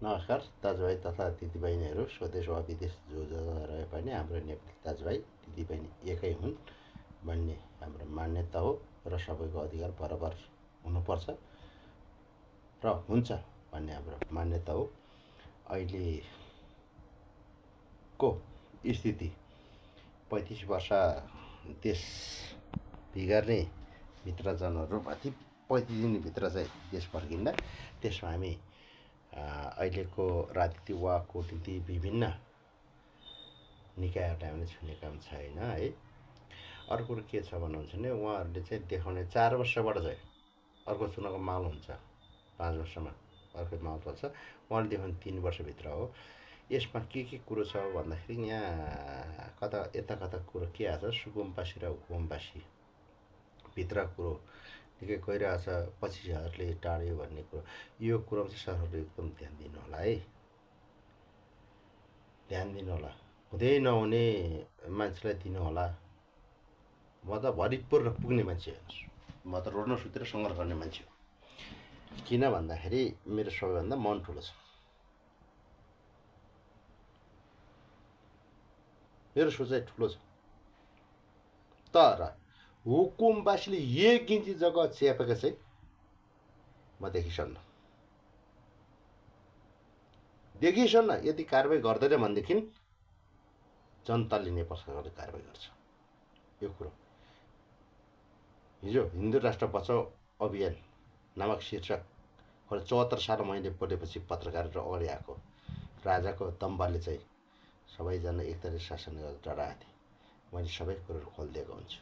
नमस्कार दाजुभाइ तथा दिदीबहिनीहरू स्वदेश वा विदेश जो जहाँ रहे पनि हाम्रो नेपाली दाजुभाइ दिदीबहिनी एकै हुन् भन्ने हाम्रो मान्यता हो र सबैको अधिकार बराबर हुनुपर्छ र हुन्छ भन्ने हाम्रो मान्यता हो। अहिलेको स्थिति 35 वर्ष देश बिगार्ने मित्रजनहरू माथि 35 दिनभित्र चाहिँ देश फर्किँदा त्यसमा हामी अहिलेको राजनीति वा कूटनीति विभिन्न निकायहरूलाई हामीले छुने काम छैन है। अर्को कुरो के छ भन्नुहुन्छ भने उहाँहरूले चाहिँ देखाउने 4 वर्षबाट चाहिँ अर्को चुनावको माहौल हुन्छ, 5 वर्षमा अर्को माहौल पर्छ, उहाँले देखाउने 3 वर्षभित्र हो। यसमा के कुरो छ भन्दाखेरि यहाँ कता यता कता कुरो के आएको छ, सुकुम्बासी र हुकुमबासी भित्र कुरो निकै गइरहेछ। 25,000ले टाढ्यो भन्ने कुरो, यो कुरोमा चाहिँ सरकारले एकदम ध्यान दिनु होला है, ध्यान दिनु होला। हुँदै नहुने मान्छेलाई दिनु होला। म त भरिपूर्ण पुग्ने मान्छे हेर्नुहोस्, म त रोड्न सुतेर सङ्घर्ष गर्ने मान्छे हो। किन भन्दाखेरि मेरो सबैभन्दा मन ठुलो छ, मेरो सोचाइ ठुलो छ। तर हुकुमबासीले 1 इन्ची जग्गा च्यापेको चाहिँ म देखिसन्न। यदि कारबाही गर्दैन भनेदेखि जनताले नेपाल सरकारले कारबाही गर्छ। यो कुरो हिजो हिन्दू राष्ट्र बचाउ अभियान नामक शीर्षक 74 साल मैले बोलेपछि पत्रकारहरू अगाडि आएको राजाको दम्बाले चाहिँ सबैजना एकताले शासन गरेर डराएको थिए। मैले सबै कुरोहरू खोलिदिएको हुन्छु।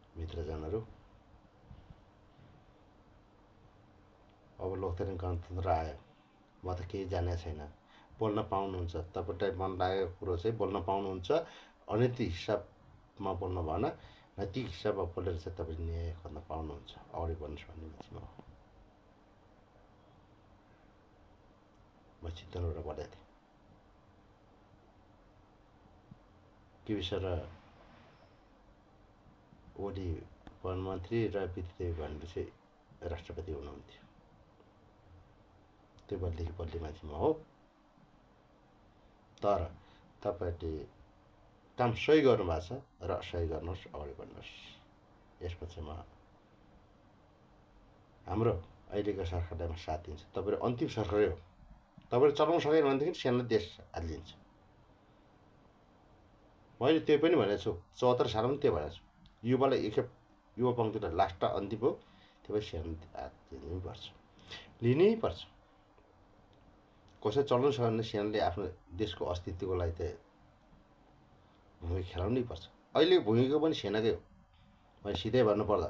मित्रजनहरू, अब लोकतान्त्रिक गणतन्त्र आयो, म त केही जानेको छैन। बोल्न पाउनुहुन्छ, तपाईँलाई मन लागेको कुरो चाहिँ बोल्न पाउनुहुन्छ। अनैतिक हिसाबमा बोल्नु भएन, नैतिक हिसाबमा बोलेर चाहिँ तपाईँले न्याय गर्न पाउनुहुन्छ। अगाडि बढ्नुहोस् भन्ने मान्छे म चिन्तनबाट बढेको थिएँ। केपी सर ओली वनमन्त्री र विद्यादेवी भनेपछि राष्ट्रपति हुनुहुन्थ्यो। त्यो बलिदेखि बल्ने मान्छे म हो। तर तपाईँहरूले काम सही गर्नुभएको छ र सही गर्नुहोस्, अगाडि बढ्नुहोस्। यसमा चाहिँ म हाम्रो अहिलेको सरकारलाई म साथ दिन्छु। तपाईँहरू अन्तिम सरकारै हो, तपाईँले चलाउन सकेन भनेदेखि सेना देश हालिदिन्छ। मैले त्यही पनि भनेको छु, 74 सालमा पनि त्यही भनेको छु। युवालाई एकखेप युवा पङ्क्तिलाई लास्ट अन्तिम हो, त्यो भए सेना हात लिनै पर्छ, लिनै पर्छ। कसै चलाउनु सक्यो भने सेनाले आफ्नो देशको अस्तित्वको लागि त भूमिका खेलाउनै पर्छ। अहिले भूमिका पनि सेनाकै हो। मैले सिधै भन्नुपर्दा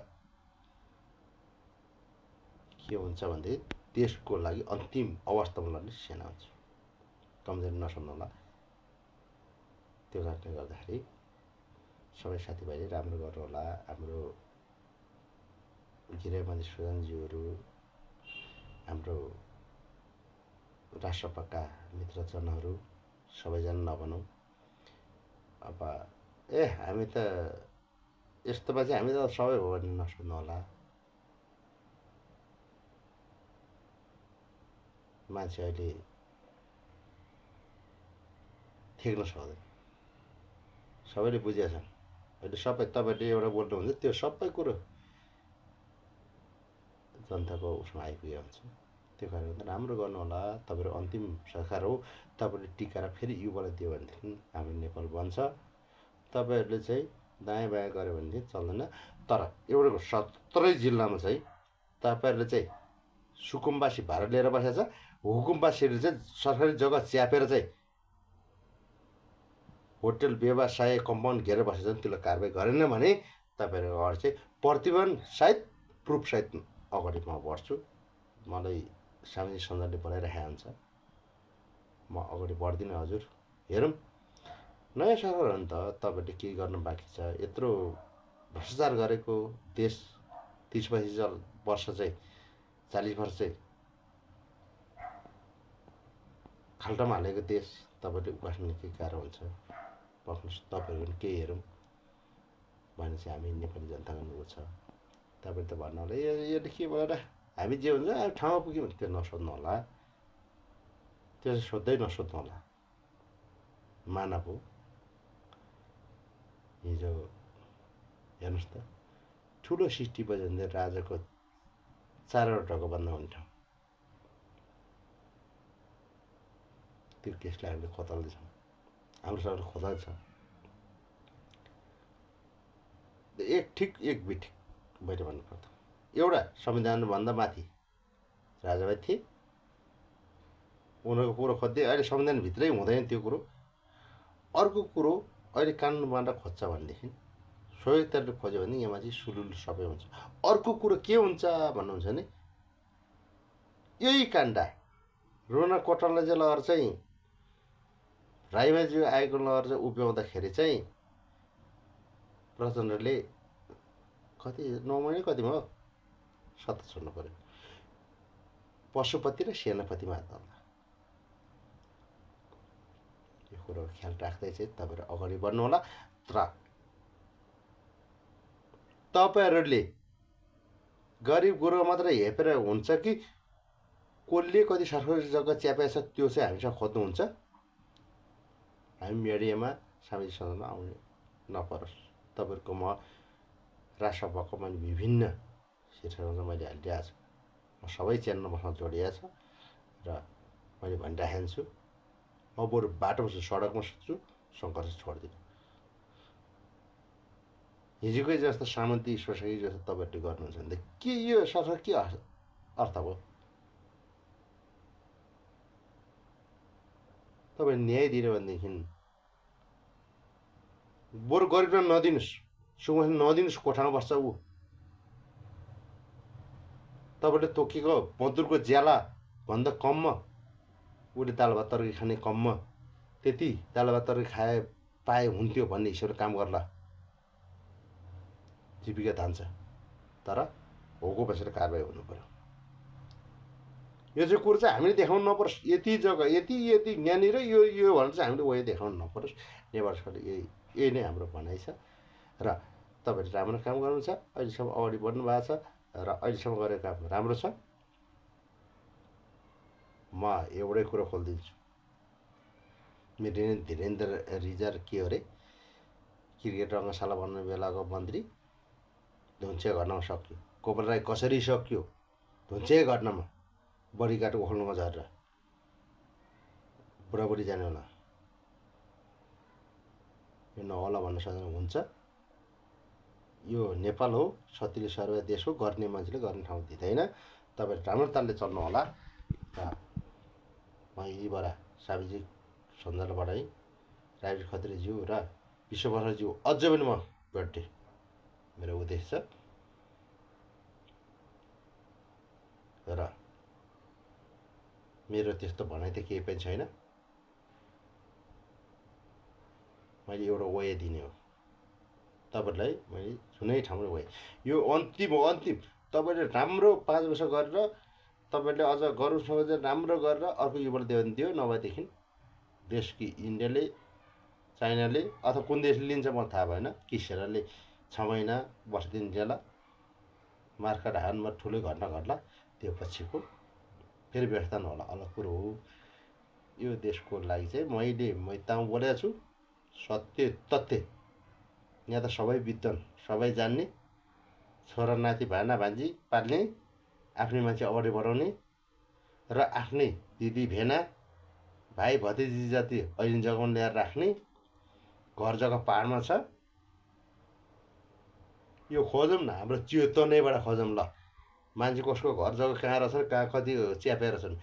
के हुन्छ भनेदेखि देशको लागि अन्तिम अवस्थामा लड्ने सेना हुन्छ। कमजोरी नसम्झनु होला। त्यो कारणले गर्दाखेरि सबै साथीभाइले राम्रो गर्नु होला। हाम्रो गृहमन्त्री सुजनज्यूहरू, हाम्रो राष्ट्रपक्का मित्रजनहरू सबैजना नभनौँ। अब हामी त यस्तोमा चाहिँ हामी त सबै हो भन्ने नसोच्नु होला। मान्छे अहिले ठेक्न सक्दैन, सबैले बुझेका छन्। अहिले सबै तपाईँले एउटा बोल्नुहुन्छ त्यो सबै कुरो जनताको उसमा आइपुगेको हुन्छ। त्यो कारणले राम्रो गर्नु होला। तपाईँहरू अन्तिम सरकार हो, तपाईँले टिकाएर फेरि युवालाई दियो भनेदेखि हाम्रो नेपाल बन्छ। तपाईँहरूले चाहिँ दायाँ बायाँ गऱ्यो भनेदेखि चल्दैन। तर एउटा 17 जिल्लामा चाहिँ तपाईँहरूले चाहिँ सुकुम्बासी भाडा लिएर बसेको छ, हुकुमबासीहरूले चाहिँ सरकारी जग्गा च्यापेर चाहिँ होटल व्यवसाय कम्पाउन्ड घेरेर बसेको छ। त्यसलाई कारबाही गरेन भने तपाईँहरू अगाडि चाहिँ प्रतिवेदन सहित प्रुफ सहित अगाडि म बढ्छु। मलाई सामाजिक सञ्जालले बनाइराखेको हुन्छ, म अगाडि बढ्दिनँ। हजुर हेरौँ, नयाँ सरकार हो नि त, तपाईँले के गर्नु बाँकी छ? यत्रो भ्रष्टाचार गरेको देश 30-35 वर्ष चाहिँ 40 वर्ष चाहिँ खाल्टामा हालेको देश तपाईँले उकास्नु केही गाह्रो हुन्छ। बस्नुहोस्, तपाईँहरू पनि केही हेरौँ भने चाहिँ हामी नेपाली जनताको अनुरोध छ। तपाईँले त भन्नु होला यसले के भनेर हामी जे हुन्छ ठाउँमा पुग्यौँ भने त्यो नसोध्नु होला, त्यो सोध्दै नसोध्नु होला। मानव हो। हिजो हेर्नुहोस् त, ठुलो सिटी बजाउँदै राजाको 4वटा ढोका बन्द हुने ठाउँ, त्यो केसलाई हामीले खोतल्दैछौँ, हाम्रो सबैले खोतल्छ। एक ठिक एक बिठिक मैले भन्नुपर्दा एउटा संविधानभन्दा माथि राजाभाइ थिए, उनीहरूको कुरो खोज्दै अहिले संविधानभित्रै हुँदैन त्यो कुरो। अर्को कुरो अहिले कानुन बनाएर खोज्छ भनेदेखि सही तरिकाले खोज्यो भने यहाँ माथि सुलुल सबै हुन्छ। अर्को कुरो के हुन्छ भन्नुहुन्छ भने यही काण्ड रोना कोटालाई चाहिँ लगेर चाहिँ राईमाझी आएको लगेर चाहिँ उभ्याउँदाखेरि चाहिँ प्रचण्डले कति 9 महिना कतिमा हो सत्ता छोड्नु पऱ्यो, पशुपति र सेनापतिमा हात हाल्दा। यो कुरो ख्याल राख्दै चाहिँ तपाईँहरू अगाडि बढ्नु होला। तर तपाईँहरूले गरिब गुरुवा मात्रै हेपेर हुन्छ कि कसले कति सरकारी जग्गा च्यापेछ त्यो चाहिँ हामीसँग खोज्नुहुन्छ। हामी मिडियामा सामाजिक सञ्जालमा आउने नपरोस्। तपाईँहरूको म राष्ट्रसभाको मैले विभिन्न शीर्षकमा मैले हालिदिएको छु, म सबै च्यानलमा मसँग जोडिएको छ र मैले भनिराखेको छु, म बरु बाटोमा छु, सडकमा छु, सङ्घर्ष छोडिदिनु। हिजोकै जस्तो सामन्ती सोसाइटी जस्तो तपाईँहरूले गर्नुहुन्छ भने के यो सरकार के अर्थ हो? तपाईँ न्याय दिनु भनेदेखि बरु गरिबलाई नदिनुहोस्, सुगुन नदिनुहोस्, कोठामा बस्छ ऊ। तपाईँले तोकेको मजदुरको ज्याला भन्दा कममा उसले दाल भात तरकारी खाने कममा त्यति दाल भात तरकारी पाए हुन्थ्यो भन्ने हिसाबले काम गर्ला, जीविका धान्छ। तर होको बसेर कारबाही हुनु पर्यो। यो चाहिँ कुरो चाहिँ हामीले देखाउनु नपरोस्। यति जग्गा यति यति यहाँनिर यो यो भनेर चाहिँ हामीले वही देखाउनु नपरोस्। नेपाल सरकारले यही नै हाम्रो भनाइ छ र तपाईँहरूले राम्रो काम गर्नुहुन्छ। अहिलेसम्म अगाडि बढ्नु भएको छ र अहिलेसम्म गरेको काम राम्रो छ। म एउटै कुरो खोलिदिन्छु, धीरेन्द्र रिजाल के अरे क्रिकेट रङ्गशाला बनाउने बेलाको मन्त्री धुन्चे घटनामा सक्यो। गोपाल राई कसरी सक्यो? धुन्चे घटनामा बडीगार्ड ओख्लुमा झरेर बुढाबुढी जाने होला। यो नहोला भन्न सक्दैन। हुन्छ, यो नेपाल हो, सतिले सर्व देश हो, गर्ने मान्छेले गर्ने ठाउँ दिँदैन। तपाईँ राम्रो तालले चल्नु होला। र म यहीबाट सामाजिक सञ्जालबाट राजीव खत्रीज्यू र विश्वप्रसादज्यू अझै पनि म भेट्ने मेरो उद्देश्य छ। र मेरो त्यस्तो भनाइ त केही पनि छैन। मैले एउटा वय दिने हो तपाईँहरूलाई। मैले जुनै ठाउँमा वय यो अन्तिम हो, अन्तिम। तपाईँले राम्रो 5 वर्ष गरेर तपाईँले अझ गर्नुसँग चाहिँ राम्रो गरेर अर्को युवाले दियो भने दियो, नभएदेखि देश कि इन्डियाले चाइनाले अथवा कुन देशले लिन्छ मलाई थाहा भएन, किसेरले 6 महिना बस्दिन जेला मार्काट हानमा ठुलै घटना घट्ला, त्यो पछिको फेरि व्यवस्था नहोला, अलग कुरो हो। यो देशको लागि चाहिँ मैले तामा बोलेको छु, सत्य तथ्य। यहाँ त सबै विद्वान, सबै जान्ने, छोरा नाति भाना भान्जी पाल्ने, आफ्नै मान्छे अगाडि बढाउने र आफ्नै दिदी भेना भाइ भतिजी जति अहिले जग्गामा ल्याएर राख्ने, घर जग्गा पाहाडमा छ। यो खोजौँ न, हाम्रो चेतनैबाट खोजौँ ल। मान्छे कसको घर जग्गा कहाँ रहेछन्, कहाँ कति च्यापेर छन्,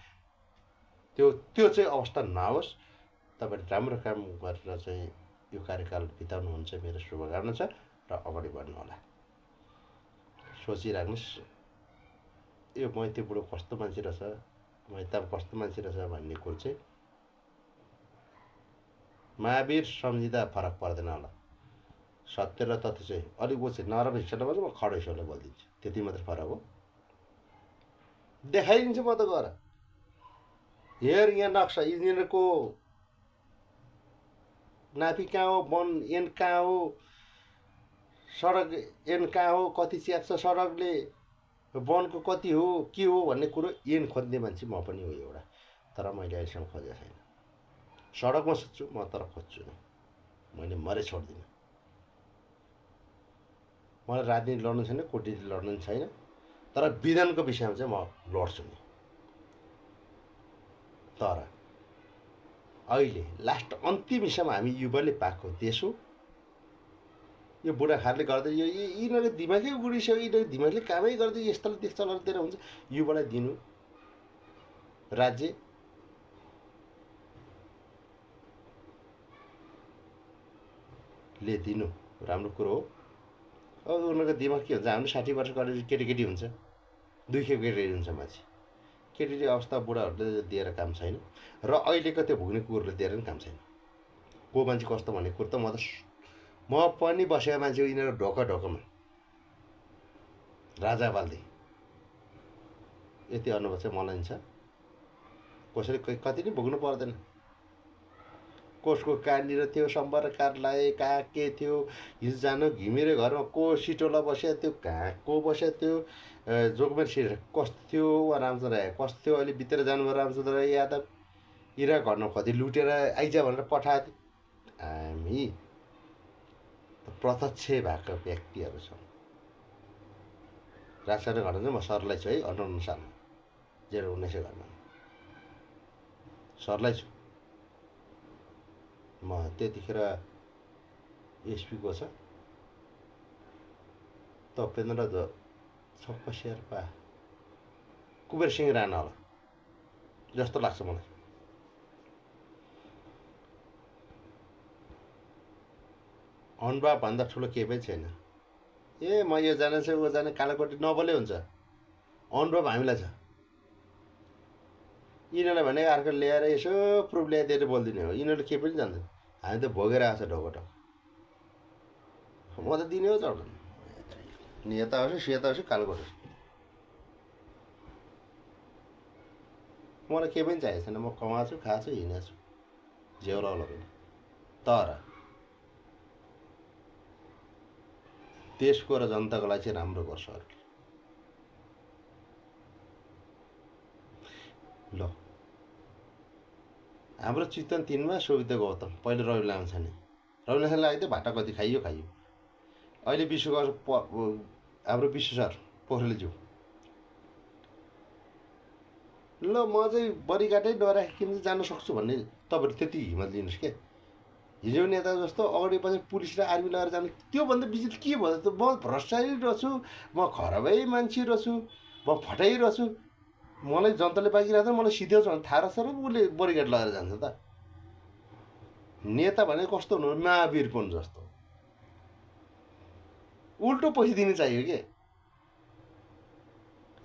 त्यो चाहिँ अवस्था नहोस्। तपाईँले राम्रो काम गरेर चाहिँ यो कार्यकाल बिताउनुहुन्छ, मेरो शुभकामना छ र अगाडि बढ्नु होला। सोचिराख्नुहोस्, यो मैते बुढो कस्तो मान्छे रहेछ, मैता कस्तो मान्छे रहेछ भन्ने कुरो चाहिँ महावीर सम्झिँदा फरक पर्दैन होला। सत्य र तथ्य चाहिँ अलिक ऊ चाहिँ नराम्रो हिस्साले बोल्छ, म खडो हिस्साले बोलिदिन्छु, त्यति मात्रै फरक हो। देखाइदिन्छु म त गएर। हेर यहाँ नक्सा, इन्जिनियरको नापी कहाँ हो, वन एन कहाँ हो, सडक एन कहाँ हो, कति च्याप्छ सडकले वनको कति हो के हो भन्ने कुरो ऐन खोज्ने मान्छे म पनि हो एउटा, तर मैले अहिलेसम्म खोजेको छैन। सडकमा सुत्छु म, तर खोज्छु नि, मैले मरे छोड्दिनँ। मलाई राजनीति लड्नु छैन, कुटनीति लड्नु छैन, तर विधानको विषयमा चाहिँ म लड्छु नि। तर अहिले लास्ट अन्तिम विषयमा हामी युवाले पाएको देश हो। यो बुढाखारले गर्दा यो यिनीहरूको दिमागै उडिसक्यो, यिनीहरूको दिमागले कामै गर्दै यस्तोले त्यस्तो चलाउँदैन हुन्छ। युवालाई दिनु राज्यले दिनु राम्रो कुरो हो। अब उनीहरूको दिमाग के हुन्छ, हाम्रो 60 वर्ष गरेर केटीकेटी हुन्छ, 2 खेप केटी हुन्छ मान्छे। केटी अवस्था बुढाहरूले दिएर काम छैन, र अहिलेको त्यो भुग्ने कुकुरले दिएर पनि काम छैन। को मान्छे कस्तो भन्ने कुरो त म पनि बसेको मान्छे हो यिनीहरू ढोकामा राजा बाल्दै। यति अनुभव चाहिँ मलाई छ। कसैले कति नै भोग्नु पर्दैन। कसको कहाँनिर थियो सम्पर्क कार्यालय, कहाँ के थियो, हिजो जानु घिमिरे घरमा को सिटोला बसेको थियो, कहाँ को बसेको थियो, जोगमेर सिट कस्तो थियो, वा रामचन्द्र राय कस्तो थियो, अहिले भित्र जानुभयो रामचन्द्र राय यादव, इराक घरमा कति लुटेर आइज भनेर पठाएको थियो। हामी प्रत्यक्ष भएका व्यक्तिहरू छौँ। राजशाही घटना चाहिँ म सरलाई छु है, 58 सालमा 1900 घरमा सरलाई छु म। त्यतिखेर एसपीको छ तपेन्द्र छक्क शेर्पा, कुबेर सिंह राणा होला जस्तो लाग्छ मलाई। अनुभवभन्दा ठुलो केही पनि छैन। ए म यो जाने छु ऊ जाने कालोकोटी नबोले हुन्छ, अनुभव हामीलाई छ। यिनीहरूलाई भने अर्को ल्याएर यसो प्रुफ ल्याइदिएर बोलिदिने हो, यिनीहरूले केही पनि जान्दैन। हामी त भोगेर आएको छ ढोकोटो। म त दिने हो चढ्दैन, नेता होस् सेता होस् कालोकोट होस्, मलाई केही पनि चाहिएको छैन। म कमाएको छु, खाएको छु, हिँडेको छु, जेउलाउला पनि। तर देशको र जनताको लागि चाहिँ राम्रो गर्छ अरूले। ल हाम्रो चितवन 3 सुविधा गौतम, पहिले रवि लामिछाने, रवि लामिछाने लागि त भाटा कति खाइयो। अहिले हाम्रो विश्व सर पोखरेलज्यू, ल म चाहिँ बरिघाटै नराखिकन जान सक्छु भन्ने तपाईँहरू त्यति हिम्मत लिनुहोस् क्या। हिजो नेता जस्तो अगाडि पछि पुलिस र आर्मी लगाएर जानु, त्योभन्दा बिजित के भयो त? म भ्रष्टाचारी रहेछु, म खराबै मान्छे रहेछु, म फटाइ रहेछु, मलाई जनताले पाकिरहेको मलाई सिध्याउँछ भने थाहा रहेछ र उसले बरिघाट लगाएर जान्छ त? नेता भने कस्तो हुनु, महावीर पनि जस्तो उल्टो पैसा दिनु चाहियो के।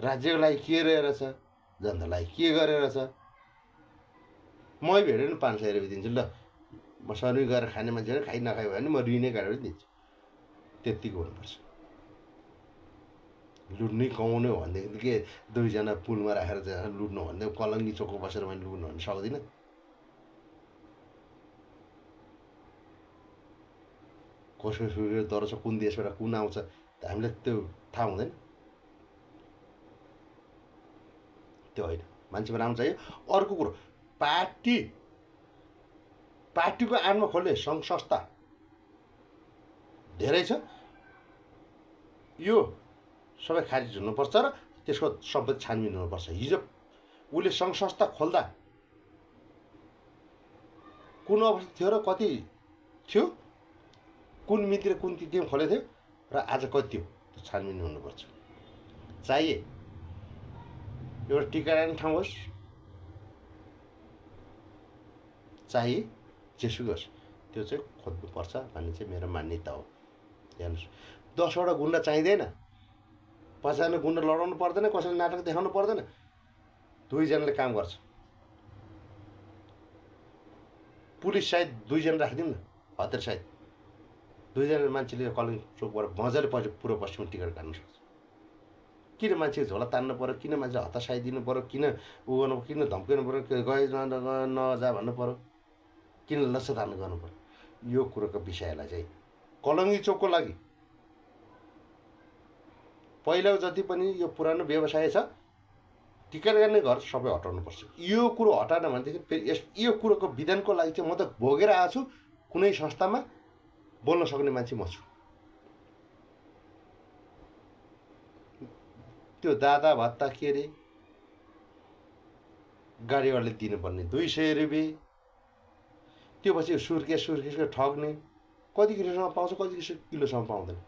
राज्यको लागि के रहेछ, जनतालाई के गरेर छ। मै भेट्यो भने 500 रुपियाँ दिन्छु। ल म सर्वी गरेर खाने मान्छे खाइ नखायो भने म ऋणै काटेर दिन्छु। त्यतिको हुनुपर्छ। लुट्नै कमाउने हो भनेदेखि के 2 जना पुलमा राखेर लुट्नु भन्दै कलङ्गी चोकमा बसेर मैले लुट्नु भन्नु सक्दिनँ। कसको सुरु दर छ, कुन देशबाट कुन आउँछ हामीलाई त्यो थाहा हुँदैन। त्यो होइन, मान्छेमा राम्रो चाहियो। अर्को कुरो, पार्टीको आडमा खोल्ने सङ्घ संस्था धेरै छ। यो सबै खारिज हुनुपर्छ र त्यसको सम्पत्ति छानबिन हुनुपर्छ। हिजो उसले सङ्घ संस्था खोल्दा कुन अवस्था थियो र कति थियो, कुन मिति र कुन तिथिमा खोलेको थियो र आज कति थियो, त्यो छानबिन हुनुपर्छ। चाहिए एउटा टिका राख्ने ठाउँ होस्, चाहिए जेसुकै होस्, त्यो चाहिँ खोज्नुपर्छ भन्ने चाहिँ मेरो मान्यता हो। हेर्नुहोस्, 10वटा गुन्डा चाहिँदैन, 50जना गुन्डा लडाउनु पर्दैन, कसैले नाटक देखाउनु पर्दैन, 2 जनाले काम गर्छ। पुलिस सायद 2 जना राखिदिउँ न, हतियार सायद 2 जना मान्छेले कलिङ चोकबाट मजाले पुरो पश्चिम टिकट काट्नु सक्छ। किन मान्छे झोला तान्नु पऱ्यो, किन मान्छे हतासाइदिनु पऱ्यो, किन ऊ गर्नु, किन धम्काउनु पऱ्यो, गए नजा भन्नु पऱ्यो, किन लस्सा तान्नु गर्नु पऱ्यो। यो कुरोको विषयलाई चाहिँ कलङ्गी चोकको लागि पहिलाको जति पनि यो पुरानो व्यवसाय छ टिकट गर्ने घर सबै हटाउनुपर्छ। यो कुरो हटाएन भनेदेखि फेरि यो कुरोको विधानको लागि चाहिँ म त भोगेर आएको छु। कुनै संस्थामा बोल्न सक्ने मान्छे म छु। त्यो दादा भत्ता के अरे गाडीवालाले दिनुपर्ने 200 रुपियाँ, त्यो पछि सुर्केसको ठग्ने, कति किलोसम्म पाउँछ कति किलोसम्म पाउँदैन।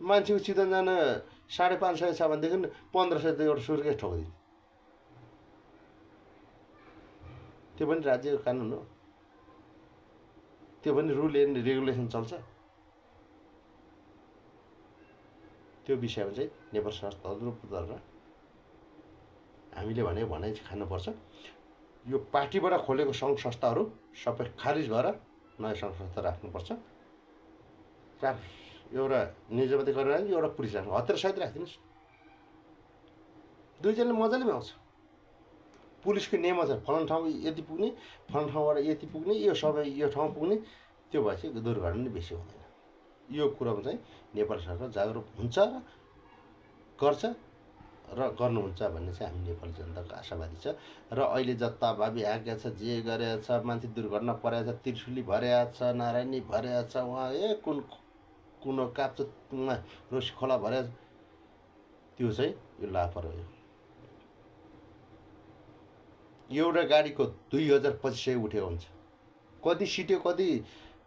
मान्छेको चितवन जान 550 छ भनेदेखि 1500 त एउटा सुर्केस ठोकिदिन्छ। त्यो पनि राज्यको कानुन हो, त्यो पनि रुल एन्ड रेगुलेसन चल्छ। त्यो विषयमा चाहिँ नेपाल सरकार तर्फबाट हामीले भने भनाइ खानुपर्छ। यो पार्टीबाट खोलेको सङ्घ संस्थाहरू सबै खारिज भएर नयाँ सङ्घ संस्था राख्नुपर्छ। एउटा निजामती गरेर एउटा पुलिस राख्नु, हतियार सहित राखिदिनुहोस्। दुईजनाले मजाले भ्याउँछ। पुलिसको नियम छ, फलाना ठाउँ यति पुग्ने, फलाना ठाउँबाट यति पुग्ने, यो समय यो ठाउँ पुग्ने, त्यो भएपछि दुर्घटना नै बेसी हुँदैन। यो कुरामा चाहिँ नेपाल सरकार जागरुक हुन्छ र गर्छ र गर्नुहुन्छ भन्ने चाहिँ हामी नेपाली जनताको आशावादी छ। र अहिले जताभावी आएका छ, जे गरेको छ, मान्छे दुर्घटना परेको छ, त्रिशुली भरेको छ, नारायणी भरेको छ, उहाँ कुनो काप्चोमा रोसी खोला भरेको छ, त्यो चाहिँ यो लापरवाही हो। एउटा गाडीको 2200 उठेको हुन्छ, कति सिट्यो कति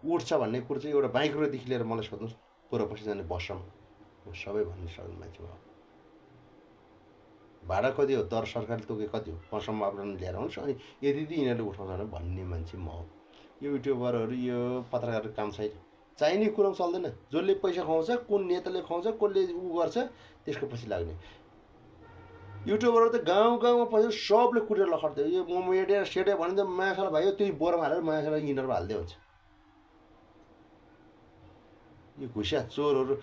उठ्छ भन्ने कुरो चाहिँ एउटा माइक्रोदेखि लिएर मलाई सोध्नुहोस्, पूर्वपश्चिम जाने बससम्म सबै भन्ने सक्ने मान्छे भयो। भाडा कति हो, दर सरकारले तोके कति हो, बससम्म आफ्नो लिएर आउनुहोस्, अनि यदि यिनीहरूले उठाउँछ भन्ने मान्छे म हो। यो युट्युबरहरू यो पत्रकारको काम छैन, चाहिने कुरो चल्दैन। जसले पैसा खुवाउँछ, कुन नेताले खुवाउँछ, कसले गर्छ, त्यसको पछि लाग्ने। युट्युबरहरू त गाउँ गाउँमा पैसा सबले कुटेर लखड्थ्यो। यो मोमेडिया सेडिया भने त माछालाई भयो त्यही बोरामा हालेर माछालाई यिनीहरू हाल्दै हुन्छ। यो घुसिया चोरहरू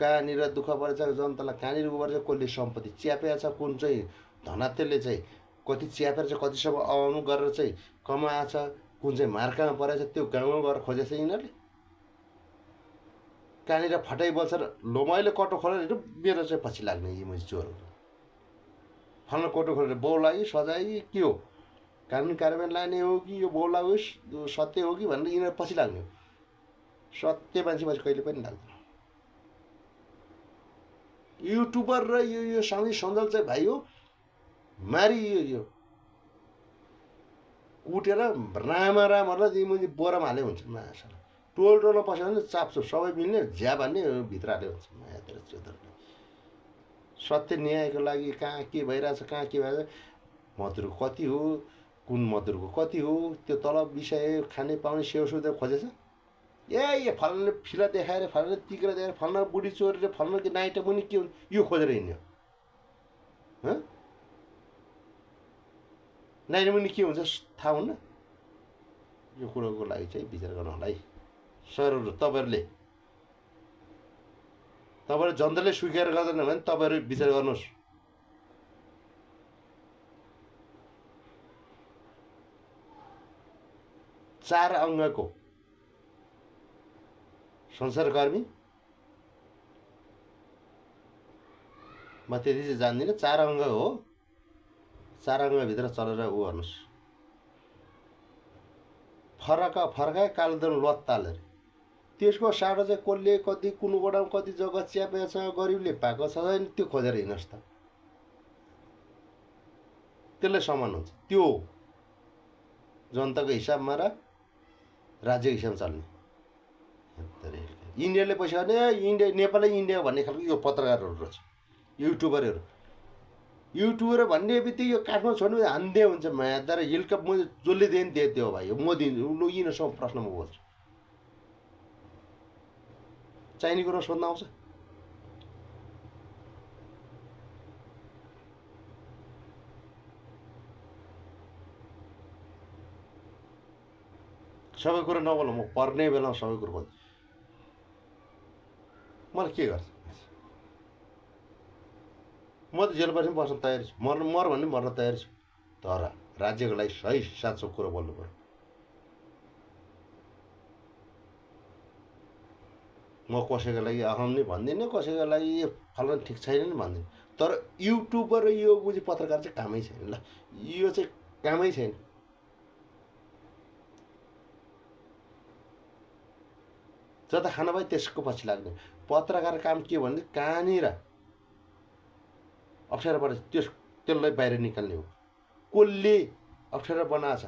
कहाँनिर दुःख परेछ जनतालाई, कहाँनिर परेछ, कसले सम्पत्ति च्यापेको छ, कुन चाहिँ धनात्यले चाहिँ कति च्यापेर चाहिँ कतिसम्म आउनु गरेर चाहिँ कमाएछ, कुन चाहिँ मार्कामा परेछ, त्यो गाउँमा गएर खोजेछ यिनीहरूले। कहाँनिर फटाइ बल्छ र लो मैले कटो खोलेर मेरो चाहिँ पछि लाग्ने यी मैले चोरहरू। फल्न कोटो खोलेर बौ लाग्यो सजाय के हो, कानुन कार्यान्वयन लाने हो कि यो बौ लाग्यो सत्य हो कि भनेर यिनीहरू पछि लाग्ने हो। सत्य मान्छे पछि कहिले पनि लाग्दैन। युट्युबर र यो सामाजिक सञ्जाल चाहिँ भाइ हो मारी यो कुटेर रामहरूलाई मैले बोरामा हाले हुन्छ। माछा टोलमा पस्यो भने चाप्सो सबै मिल्ने झ्या भन्ने भित्र हाले हुन्छ। मायातिर चोदरले सत्य न्यायको लागि कहाँ के भइरहेछ, कहाँ के भइरहेछ, मजदुरको कति हो, कुन मजदुरको कति हो, त्यो तलब विषय खाने पाउने सेवासुविधा खोजेछ। ए फल्ने फिला देखाएर, फल्ने तिक्रा देखाएर, फल्न बुढी चोरेर, फल्न कि नाइटा मुनि के हुन्छ, यो खोजेर हिँड्यो। नाइटा मुनि के हुन्छ थाहा हुन्न। यो कुरोको लागि चाहिँ विचार गर्नु होला है सरहरू। तपाईँहरूले जनताले स्वीकार गर्दैन भने तपाईँहरू विचार गर्नुहोस्। चार अङ्गको संसारकर्मी म त्यति चाहिँ जान्दिनँ। 4 अङ्ग हो, 4 अङ्गभित्र चलेर ऊ गर्नुहोस्। फरका कालोदन लत तालेर त्यसको साटो चाहिँ कसले कति कुन गोडामा कति जग्गा च्यापेको छ, गरिबले पाएको छ छैन, त्यो खोजेर हिँड्नुहोस् त, त्यसले समान हुन्छ। त्यो जनताको हिसाबमा र राज्यको हिसाबमा चल्ने। इन्डियाले पैसा गर्ने, इन्डिया नेपालै इन्डिया भन्ने खालको यो पत्रकारहरू रहेछ, युट्युबर भन्ने बित्तिकै यो काठमा छोड्नु हान्दै हुन्छ। माया र हिलकप म जसले दिएँ नि त्यो भाइ हो, म दिन्छु। लु यिनीहरूसँग प्रश्न म बोल्छु, चाहिने कुरो सोध्न आउँछ। सबै कुरो नबोल्नु, म पर्ने बेलामा सबै कुरो बोल्छु। मलाई के गर्छ, म त जेल पनि बस्न तयार छु, मर भन्ने मर्न तयार छु। तर राज्यको लागि सही साँचो कुरो बोल्नु पर्यो। म कसैको लागि अहम नै भन्दिनँ, कसैको लागि यो फलाना ठिक छैन नि भन्दिनँ। तर युट्युबर र यो पत्रकार चाहिँ कामै छैन। ल यो चाहिँ कामै छैन। जता खाना भयो त्यसको पछि लाग्ने। पत्रकार काम के भने कहाँनिर अप्ठ्यारो पर्छ त्यसलाई बाहिर निकाल्ने हो। कसले अप्ठ्यारो बनाएछ,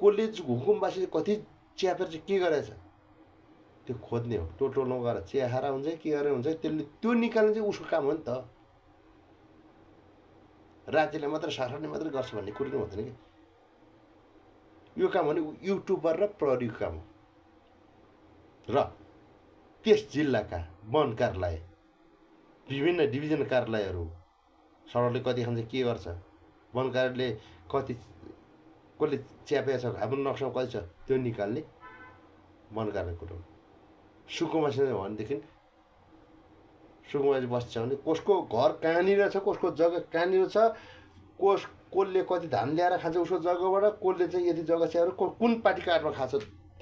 कसले हुकुमबासी कति च्यापेर चाहिँ के गरेछ त्यो खोज्ने हो। टोलमा गएर चिया खाएर हुन्छ के गरेर हुन्छ त्यसले त्यो निकाल्ने चाहिँ उसको काम हो नि त। राज्यले मात्रै सरकारले मात्रै गर्छ भन्ने कुरो नै हुँदैन कि। यो काम भने युट्युबर र प्रहरीको काम हो। र त्यस जिल्लाका वन कार्यालय, विभिन्न डिभिजन कार्यालयहरू सडकले कति खान्छ के गर्छ, वन कार्यालयले कति कसले च्यापेको छ, हाम्रो नक्सामा कति छ त्यो निकाल्ने वन कार्यालय कुरो हो। सुकुमासँग भनेदेखि सुकुमाजी बस्छ भने कसको घर कहाँनिर छ, कसको जग्गा कहाँनिर छ, कसले कति धान ल्याएर खान्छ उसको जग्गाबाट, कसले चाहिँ यति जग्गा च्याएर कुन पार्टी कार्डमा खान्छ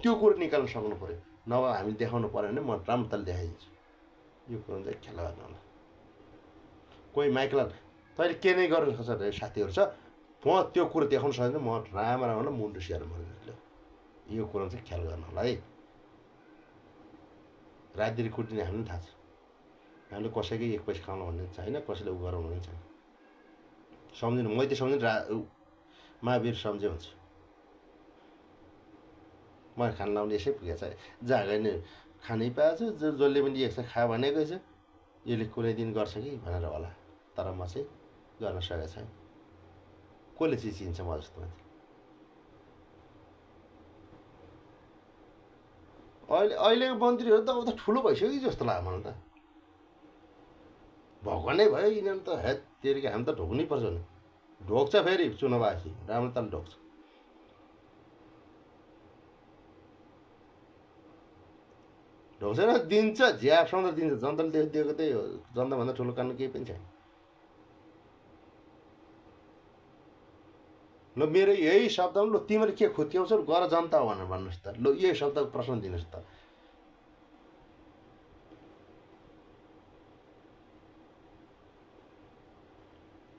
त्यो कुरो निकाल्न सक्नु पऱ्यो। नभए हामी देखाउनु पऱ्यो भने म राम्रोताले देखाइदिन्छु। यो कुरो चाहिँ खेला गर्नु होला। कोही माइकलाल तैँले के नै गर्नु सक्छ भने साथीहरू छ, म त्यो कुरो देखाउनु सक्दैन, म राम्रोलाई मुन्टु सिएर मर्नु। यो कुरो चाहिँ ख्याल गर्नु होला है। राजनीति कुट्ने हामीलाई थाहा छ। हामीले कसैकै एक पैसा खाउनु भन्ने छैन, कसैले उ गराउनु पनि छैन। सम्झिनु, मैले त सम्झिनु महावीर सम्झे हुन्छ। मैले खान लाउने यसै पुगेछ। जहाँ गए खानै पाएछु, जसले पनि एक खा भनेकै छ, यसले कुनै दिन गर्छ कि भनेर होला। तर म चाहिँ गर्न सकेको छैन। कसले चाहिँ चिन्छ म जस्तो मान्छे? अहिलेको मन्त्रीहरू त अब त ठुलो भइसक्यो कि जस्तो लाग्यो मलाई त। भगवानै भयो यिनीहरू त। हेत तेरिका हामी त ढोक्नै पर्छ नि। ढोक्छ फेरि चुनाव आएपछि राम्रो ताल ढोक्छ। ढोक्छ न, दिन्छ झ्यापसँग त दिन्छ। जनताले दिएको त्यही हो। जनताभन्दा ठुलो कानुन केही पनि छैन। ल मेरो यही शब्दमा, ल तिमीले के खुत्याउँछौ गर जनता हो भनेर भन्नुहोस् त। ल यही शब्दको प्रश्न दिनुहोस् त।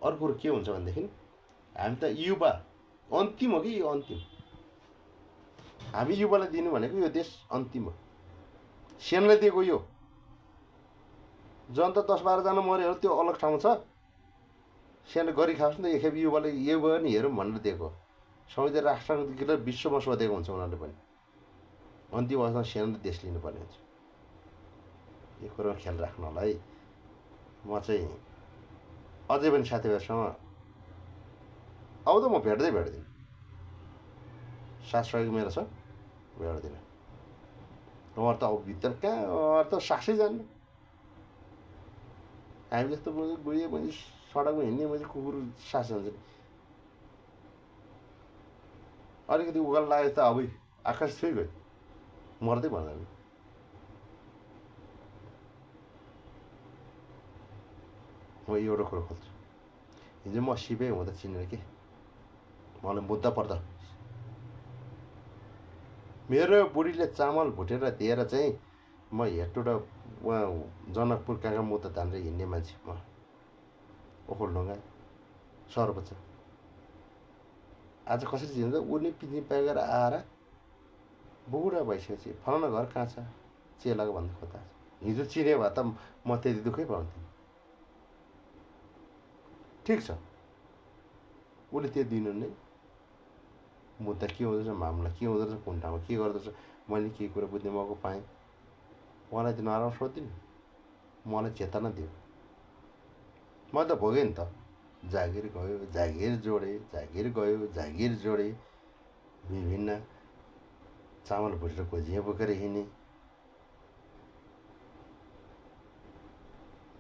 अर्को कुरो के हुन्छ भनेदेखि हामी त युवा अन्तिम हो कि यो अन्तिम। हामी युवालाई दिनु भनेको यो देश अन्तिम हो। सेनलाई दिएको यो जनता 10-12 जना मऱ्यो त्यो अलग ठाउँ छ। सेनले गरी खाओस् नि त। एकखेप युवाले युवा नि हेरौँ भनेर दिएको। संयुक्त राष्ट्रसङ्घ विश्वमा सोधेको हुन्छ उनीहरूले पनि। अन्तिम अवस्थामा सेनाले देश लिनुपर्ने हुन्छ। यो कुरोमा ख्याल राख्नु होला है। म चाहिँ अझै पनि साथीभाइहरूसँग अब त म भेट्दिनँ। साथसहयोग मेरो छ, भेट्दिनँ। उहाँहरू त अब भित्र कहाँ, उहाँहरू त सासै जान्नु। हामी जस्तो बुढी पनि सडकमा हिँड्ने मैले कुकुर सास जान्छ। अलिकति उकालो लाग्यो त अब आकाश छुइ गयो, मर्दै भन्दैन। म एउटा कुरो खोज्छु। हिजो म सिपै हुँदा चिनेर के मलाई मुद्दा पर्दा मेरो बुढीले चामल भुटेर दिएर चाहिँ म हेटो र उहाँ जनकपुर कहाँ मुद्दा धानेर हिँड्ने मान्छे। म ओखलढुङ्गा सर्वोच्च आज कसरी चिन्छ? उनी पिन्जी पाकेर आएर बुढा भइसकेपछि फलाना घर कहाँ छ चेलाको भन्दा खोज्दा हिजो चिने भए त म त्यति दुःखै पाउँथेँ। ठिक छ, उसले त्यो दिनु नै मुद्दा के हुँदो रहेछ, मामला के हुँदो रहेछ, कुन ठाउँमा के गर्दो रहेछ, मैले केही कुरा बुझ्ने मौका पाएँ। उहाँलाई त नराम्रो सोधिदिनु, मलाई चेतना दियो। म त भोगेँ नि त। जागिर गयो, जागिर जोडेँ, जागिर गयो, जागिर जोडेँ। विभिन्न चामल भुटेर खोजिया बोकेर हिँडेँ।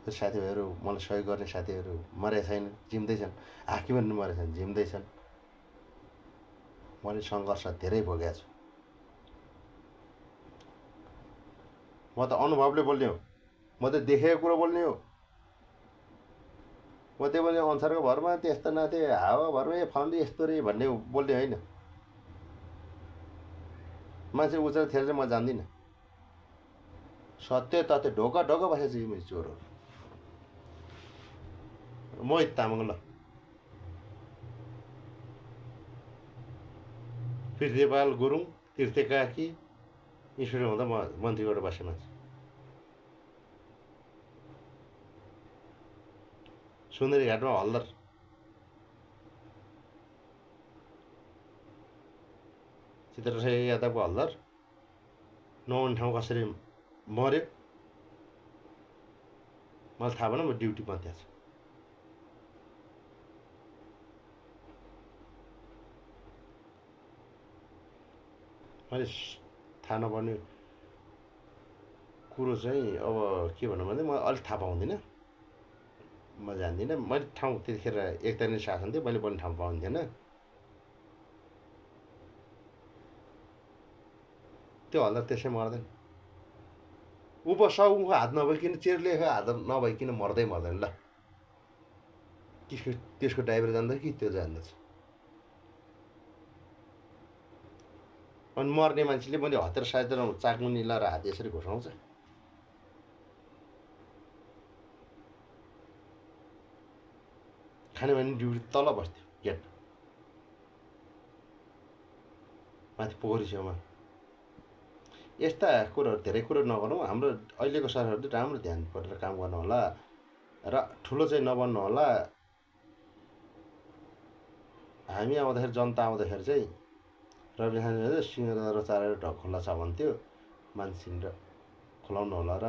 साथीभाइहरू, मलाई सहयोग गर्ने साथीहरू मरेका छैन, जिउँदैछन्। हाकिमहरू मरेछन्, जिउँदैछन्। मैले सङ्घर्ष धेरै भोगेको छु। म त अनुभवले बोल्ने हो, म त देखेको कुरो बोल्ने हो। म त्यो पनि अनुसारको भरमा त्यस्तो नाथे हावा भरमा फलानु यस्तो रे भन्ने बोल्ने होइन। मान्छे उचालेर थेर चाहिँ म जान्दिनँ। सत्य तथ्य ढोका ढोका बसेको छु यी चोरहरू। मोहित तामाङ ल पृथ्वीपाल गुरुङ तीर्थ कार्की इन्सपेक्टर हुँदा म मन्त्रीबाट बसेँ मान्छे। सुन्दरी घाटमा हल्दर चित्रशेखर यादवको हल्दर 9 ठाउँ कसरी मर्यो मलाई थाहा भएन। म ड्युटीमा त्यहाँ छु। मैले थाहा नपर्ने कुरो चाहिँ अब के भनौँ भने म अलिक थाहा पाउँदिनँ, म जान्दिनँ। मैले ठाउँ त्यतिखेर एकतालिने शासन थियो, मैले बोल्ने ठाउँ पाउँदिनँ। त्यो हल्दा त्यसै मर्दैन। उपसाउको हात नभइकन चेरलेको हात नभइकन मर्दैन ल। त्यसको ड्राइभर जान्दछ कि त्यो जान्दछ। अनि मर्ने मान्छेले मैले हतियार सायद चाकमुनि लाएर हात यसरी घुसाउँछ। खाने भने ड्युटी तल बस्थ्यो गेट माथि पोखरी छेउमा। यस्ता कुरोहरू धेरै कुरो नगरौँ। हाम्रो अहिलेको सरकारले राम्रो ध्यान गरेर काम गर्नु होला र ठुलो चाहिँ नबन्नु होला। हामी आउँदाखेरि जनता आउँदाखेरि चाहिँ रवि सिंहदरबार चारेर ढक खुल्ला छ भन्थ्यो। मान्छे खुलाउनु होला र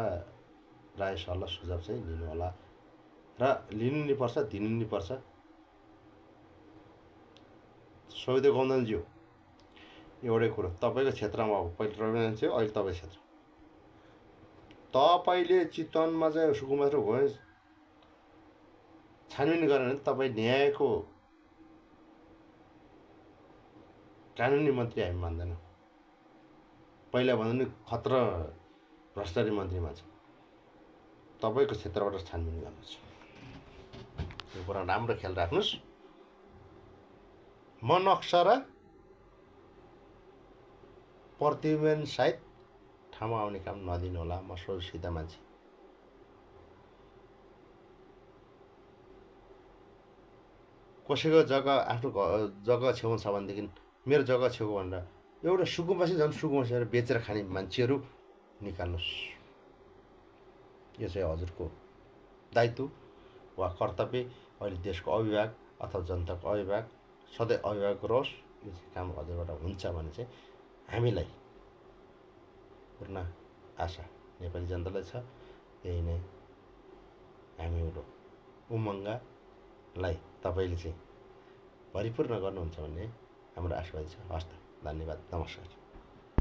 राय सल्लाह सुझाव चाहिँ लिनु होला र लिनु नि पर्छ, दिनु नि पर्छ। सोभिदेव गौन्दनज्यू एउटै कुरो, तपाईँको क्षेत्रमा अब पहिले रविनारायण थियो, अहिले तपाईँ क्षेत्र। तपाईँले चितवनमा चाहिँ सुकुमार गए छानबिन गरेन भने तपाईँ न्यायको कानुनी मन्त्री हामी मान्दैनौँ। पहिला भन्दा नि खतरा भ्रष्टाचारी मन्त्री मान्छ। तपाईँको क्षेत्रबाट छानबिन गर्नुहोस्। यो कुरा राम्रो ख्याल राख्नुहोस्। म नक्सा र प्रतिवेदन सहित ठाउँमा आउने काम नदिनु होला। म सोझ सिधा मान्छे। कसैको जग्गा आफ्नो जग्गा छेउमा छ भनेदेखि मेरो जग्गा छेउ भनेर एउटा सुकुम्बासी झन् सुकुम्बासी बेचेर खाने मान्छेहरू निकाल्नुहोस्। यो चाहिँ हजुरको दायित्व वा कर्तव्य। अहिले देशको अभिभावक अथवा जनताको अभिभावक सधैँ अभिभावक रहोस्। यो चाहिँ काम हजुरबाट हुन्छ भने चाहिँ हामीलाई पूर्ण आशा नेपाली जनतालाई छ। यही नै हामीहरू उमङ्गलाई तपाईँले चाहिँ भरिपूर्ण गर्नुहुन्छ भन्ने हाम्रो आशावादी छ। हस् त, धन्यवाद, नमस्कार।